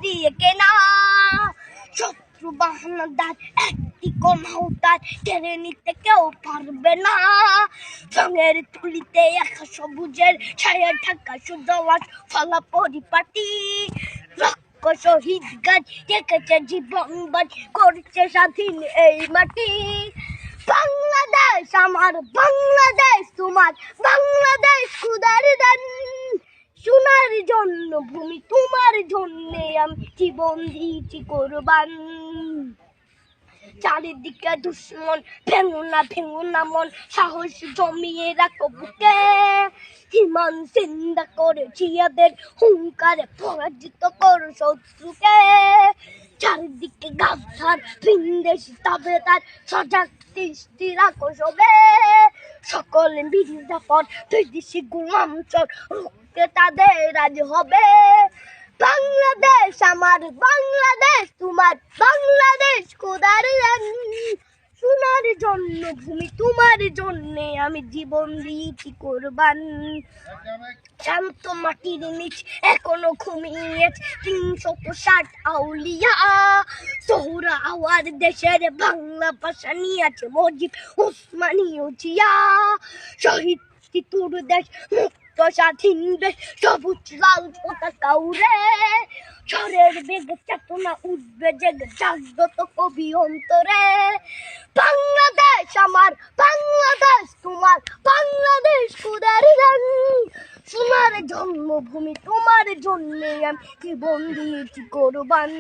দিয়ে কেনা। শত্রু বাহানাদার একটি কণাও তার কেড়ে নিতে কেউ পারবে না। রঙের তুলিতে একা সবুজের ছায়া ঢাকা সুজলাস ফলা পরিপাটি। লক্ষ শহীদ গাছ রেখেছে জীবন বাজ করছে স্বাধীন এই মাটি। বাংলাদেশ আমার, বাংলাদেশ তোমার, বাংলাদেশ খুদার দান। সোনার জন্য ভূমি তোমার জন্যে আমি জীবন দিয়েছি কোরবান। চারিদিকে দুশ্মন, ভেঙো না মন, সাহস জমিয়ে রাখো বুকে। হিমান চিন্তা করেছি এদের হুঙ্কারে পরাজিত করো শত্রুকে। চারিদিকে গাছার ভিনদেশি তবে তার সজাগ দৃষ্টি রাখো সবে। সকলে মির্জাফর বিদেশি গোলাম চোর রুখতে তাদের আজ হবে। বাংলাদেশ আমার, বাংলাদেশ তোমার, বাংলাদেশ খোদার দান। সোনার জন্য ভূমি তোমার জন্যে আমি জীবন দিয়েছি কোরবান। শান্ত মাটির নিচ এখনো ঘুমিয়েছে ৩৬০ আউলিয়া। সোহরা আওয়ার দেশের বাংলা ভাষা নিয়েছে মজিব উসমানীয় জিয়া। শহীদ তিতুর দেশ, মুক্ত স্বাধীন দেশ, সবুজ লাল পতাকা উড়ে। ঝড়ের বেগে চেতনা উঠবে জেগে জাগ্রত কবি অন্তরে। বাংলাদেশ আমার, বাংলাদেশ তোমার, বাংলাদেশ খোদার দান। সোনার জন্মভূমি তোমার জন্যে আমি জীবন দিয়েছি কোরবান।